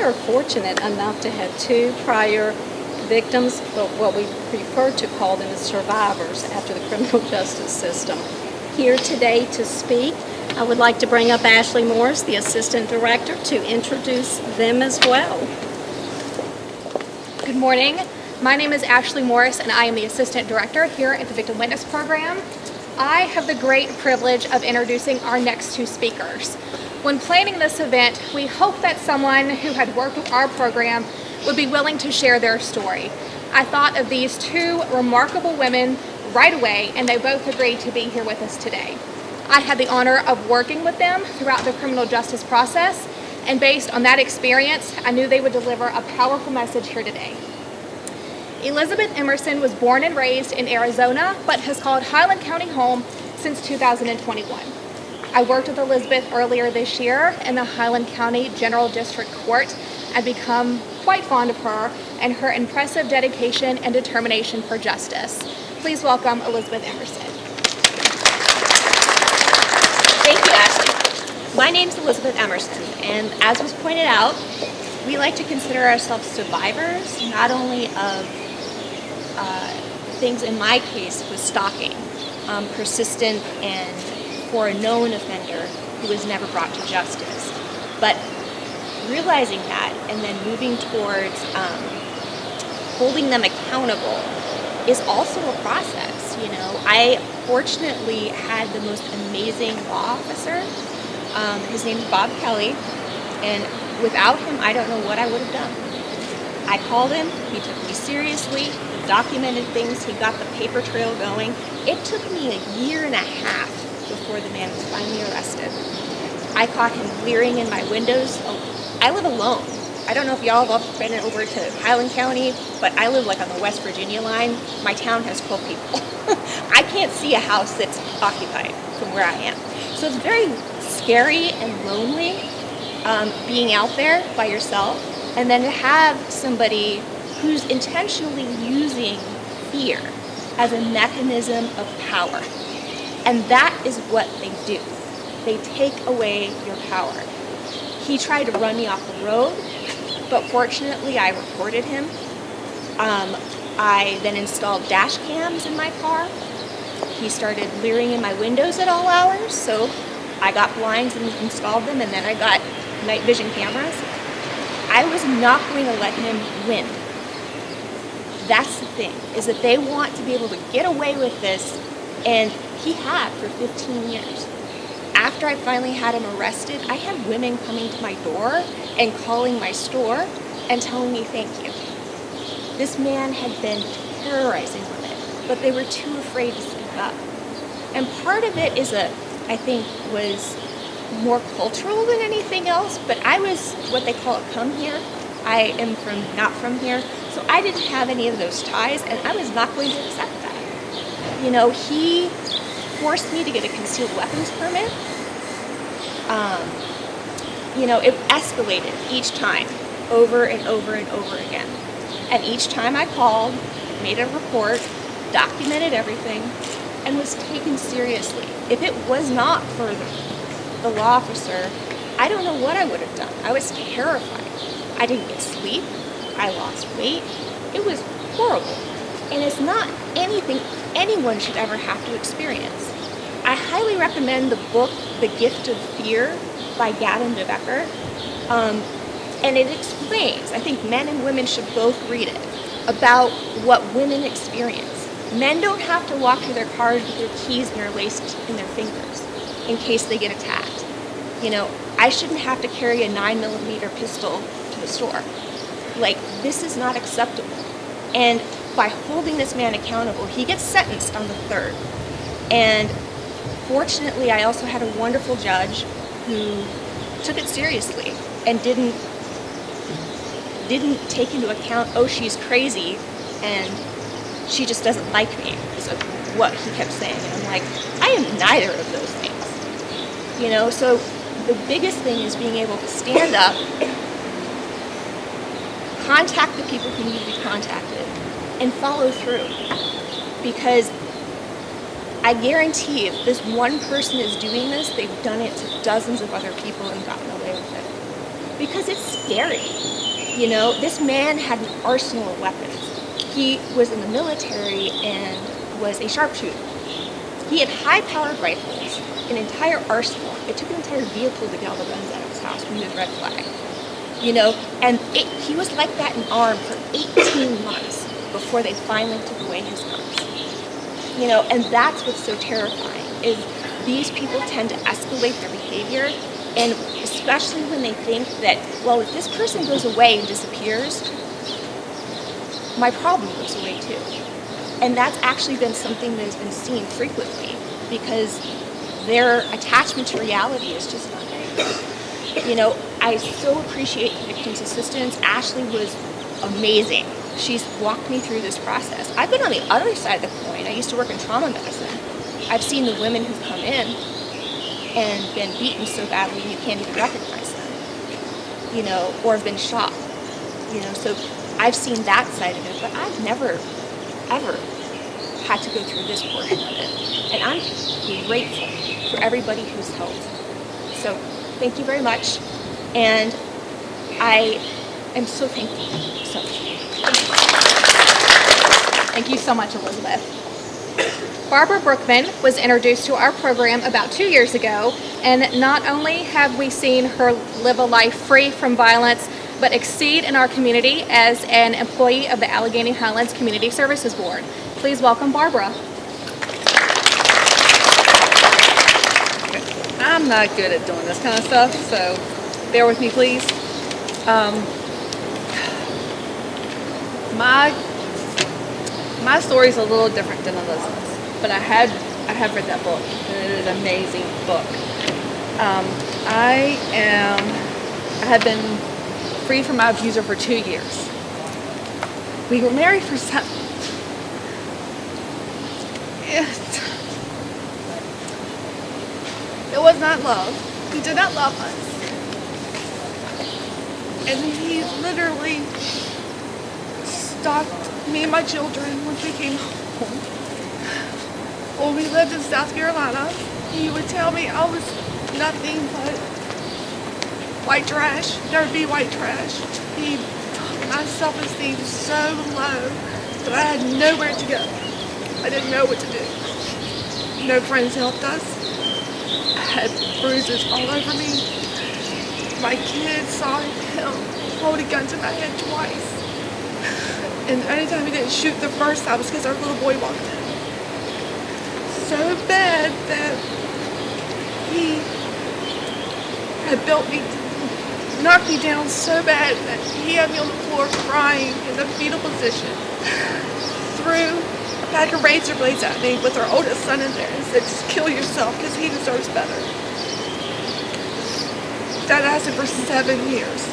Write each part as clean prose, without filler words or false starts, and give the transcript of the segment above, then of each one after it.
are fortunate enough to have two prior victims, what we prefer to call them as survivors after the criminal justice system. Here today to speak, I would like to bring up Ashley Morris, the Assistant Director, to introduce them as well. Good morning. My name is Ashley Morris, and I am the Assistant Director here at the Victim Witness Program. I have the great privilege of introducing our next two speakers. When planning this event, we hoped that someone who had worked with our program would be willing to share their story. I thought of these two remarkable women right away, and they both agreed to be here with us today. I had the honor of working with them throughout the criminal justice process, and based on that experience, I knew they would deliver a powerful message here today. Elizabeth Emerson was born and raised in Arizona, but has called Highland County home since 2021. I worked with Elizabeth earlier this year in the Highland County General District Court. I've become quite fond of her and her impressive dedication and determination for justice. Please welcome Elizabeth Emerson. Thank you, Ashley. My name's Elizabeth Emerson, and as was pointed out, we like to consider ourselves survivors, not only of things, in my case, was stalking, persistent and for a known offender who was never brought to justice. But realizing that and then moving towards holding them accountable is also a process. You know, I fortunately had the most amazing law officer. His name is Bob Kelly, and without him, I don't know what I would have done. I called him, he took me seriously, he documented things, he got the paper trail going. It took me a year and a half before the man was finally arrested. I caught him leering in my windows. I live alone. I don't know if y'all have been over to Highland County, but I live like on the West Virginia line. My town has 12 people. I can't see a house that's occupied from where I am. So it's very scary and lonely being out there by yourself, and then to have somebody who's intentionally using fear as a mechanism of power. And that is what they do. They take away your power. He tried to run me off the road, but fortunately I reported him. I then installed dash cams in my car. He started leering in my windows at all hours, so I got blinds and installed them, and then I got night vision cameras. I was not going to let him win. That's the thing, is that they want to be able to get away with this, and he had for 15 years. After I finally had him arrested, I had women coming to my door and calling my store and telling me thank you. This man had been terrorizing women, but they were too afraid to speak up. And part of it is I think was more cultural than anything else, but I was what they call a come here. I am not from here, so I didn't have any of those ties, and I was not going to accept that. You know, he forced me to get a concealed weapons permit. You know, it escalated each time, over and over and over again. And each time I called, made a report, documented everything, and was taken seriously. If it was not for the law officer, I don't know what I would have done. I was terrified. I didn't get sleep. I lost weight. It was horrible. And it's not anything anyone should ever have to experience. I highly recommend the book, The Gift of Fear by Gavin DeBecker. And it explains, I think men and women should both read it, about what women experience. Men don't have to walk to their cars with their keys interlaced in their fingers in case they get attacked. You know, I shouldn't have to carry a 9mm pistol to the store. Like, this is not acceptable. And by holding this man accountable, he gets sentenced on the 3rd. And fortunately, I also had a wonderful judge who took it seriously and didn't take into account, oh, she's crazy and she just doesn't like me, is what he kept saying. And I'm like, I am neither of those things. You know, so the biggest thing is being able to stand up, contact the people who need to be contacted, and follow through. Because I guarantee if this one person is doing this, they've done it to dozens of other people and gotten away with it. Because it's scary. You know, this man had an arsenal of weapons. He was in the military and was a sharpshooter. He had high-powered rifles, an entire arsenal. It took an entire vehicle to get all the guns out of his house when he was red flag. You know, and he was like that in armed for 18 months before they finally took away his guns. You know, and that's what's so terrifying, is these people tend to escalate their behavior, and especially when they think that, well, if this person goes away and disappears, my problem goes away too. And that's actually been something that has been seen frequently, because their attachment to reality is just not very good. You know, I so appreciate the victim's assistance. Ashley was amazing. She's walked me through this process. I've been on the other side of the coin. I used to work in trauma medicine. I've seen the women who've come in and been beaten so badly you can't even recognize them, you know, or have been shot, you know. So I've seen that side of it, but I've never, ever had to go through this portion of it. And I'm grateful for everybody who's helped. So thank you very much. And I am so thankful. So Thank you so much, Elizabeth. Barbara Brookman was introduced to our program about 2 years ago, and not only have we seen her live a life free from violence, but exceed in our community as an employee of the Alleghany Highlands Community Services Board. Please welcome Barbara. I'm not good at doing this kind of stuff, so bear with me, please. My story's a little different than Elizabeth's, but I have read that book, and it is an amazing book. I had been free from my abuser for 2 years. We were married for It was not love. He did not love us. And he literally stalked me and my children when we came home. When we lived in South Carolina, he would tell me I was nothing but white trash. There would be white trash. He took my self-esteem so low that I had nowhere to go. I didn't know what to do. No friends helped us. I had bruises all over me. My kids saw him hold a gun to my head twice. And the only time he didn't shoot the first time was because our little boy walked in. So bad that he had knocked me down so bad that he had me on the floor crying in the fetal position. Threw a pack of razor blades at me with our oldest son in there and said, just kill yourself because he deserves better. That lasted for 7 years.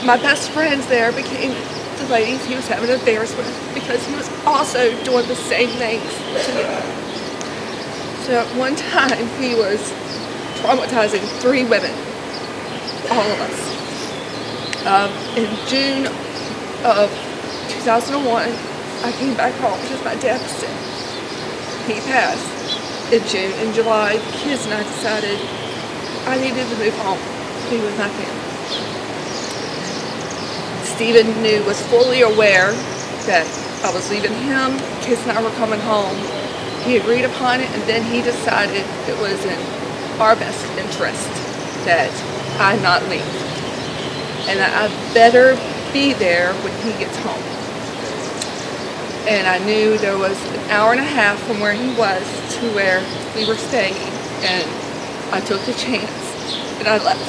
My best friends there became the ladies he was having affairs with because he was also doing the same things to me. So at one time he was traumatizing 3 women, all of us. In June of 2001, I came back home because my dad was sick. He passed in June. In July, the kids and I decided I needed to move home, be with my family. Stephen was fully aware that I was leaving him, the kids and I were coming home. He agreed upon it, and then he decided it was in our best interest that I not leave. And I better be there when he gets home. And I knew there was an hour and a half from where he was to where we were staying, and I took the chance, and I left.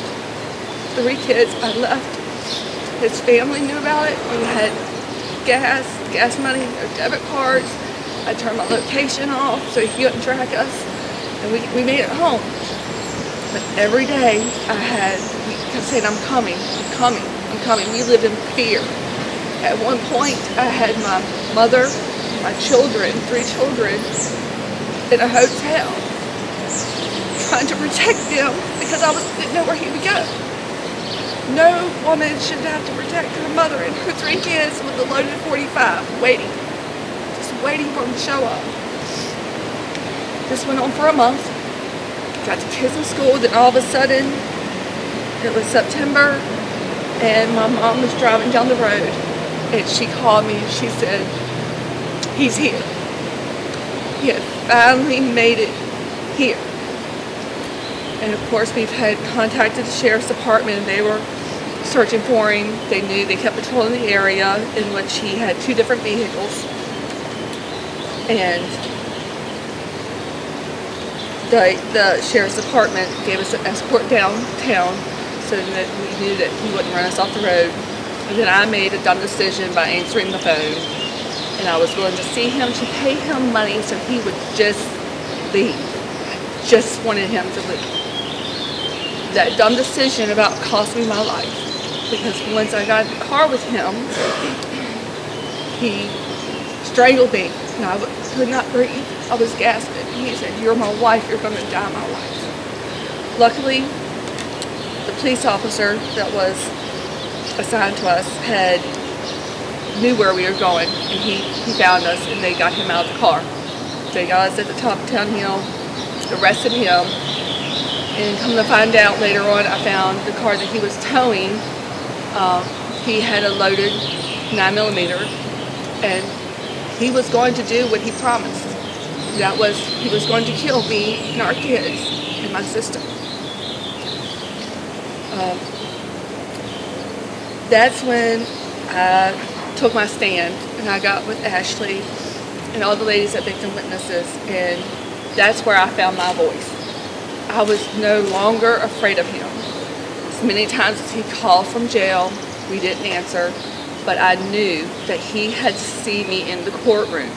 3 kids, I left. His family knew about it. We had gas money, no debit cards. I turned my location off so he couldn't track us, and we made it home. But every day we kept saying, I'm coming. We lived in fear. At one point, I had my mother, my children, 3 children, in a hotel, trying to protect them because I didn't know where he would go. No woman should have to protect her mother and her 3 kids with a loaded .45, waiting for him to show up. This went on for a month. Got the kids in school, then all of a sudden, it was September, And my mom was driving down the road, and she called me and she said, he's here. He had finally made it here. And of course, we've had contacted the sheriff's department, and they were searching for him. They knew, they kept patrolling the area in which he had 2 different vehicles. And the sheriff's department gave us an escort downtown so that we knew that he wouldn't run us off the road. And then I made a dumb decision by answering the phone. And I was willing to see him, to pay him money so he would just leave. I just wanted him to leave. That dumb decision about cost me my life. Because once I got in the car with him, he strangled me and I could not breathe. I was gasping. He said, "You're my wife, you're going to die my wife." Luckily, the police officer that was assigned to us knew where we were going, and he found us, and they got him out of the car. They got us at the top of Town Hill, arrested him, and come to find out later on, I found the car that he was towing. He had a loaded 9mm, and he was going to do what he promised. That was, he was going to kill me and our kids and my sister. That's when I took my stand, and I got with Ashley and all the ladies at Victim Witnesses, and that's where I found my voice. I was no longer afraid of him. As many times as he called from jail, we didn't answer, but I knew that he had to see me in the courtroom,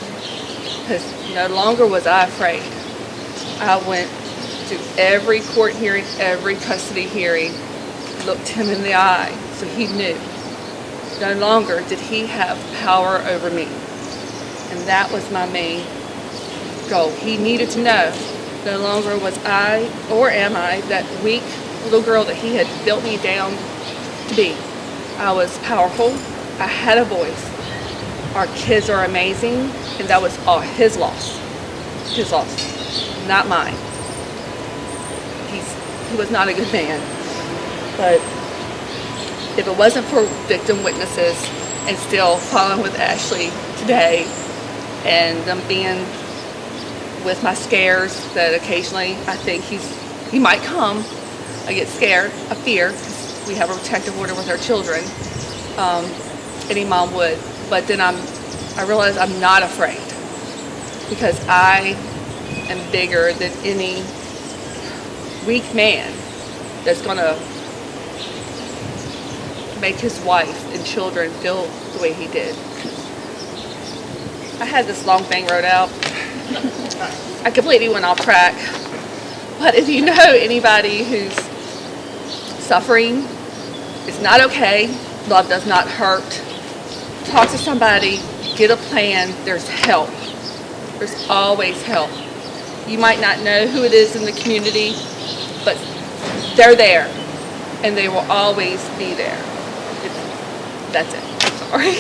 because no longer was I afraid. I went to every court hearing, every custody hearing, looked him in the eye, so he knew. No longer did he have power over me. And that was my main goal. He needed to know no longer was I, or am I, that weak little girl that he had built me down to be. I was powerful. I had a voice. Our kids are amazing, and that was all his loss. His loss, not mine. He was not a good man. But if it wasn't for Victim Witnesses and still following with Ashley today, and them being with my scares that occasionally I think he might come. I get scared, I fear, because we have a protective order with our children. Any mom would. But then I realize I'm not afraid, because I am bigger than any weak man that's going to make his wife and children feel the way he did. I had this long thing wrote out. I completely went off track. But if you know anybody who's suffering, it's not okay. Love does not hurt. Talk to somebody. Get a plan. There's help. There's always help. You might not know who it is in the community, but they're there, and they will always be there. That's it. Sorry.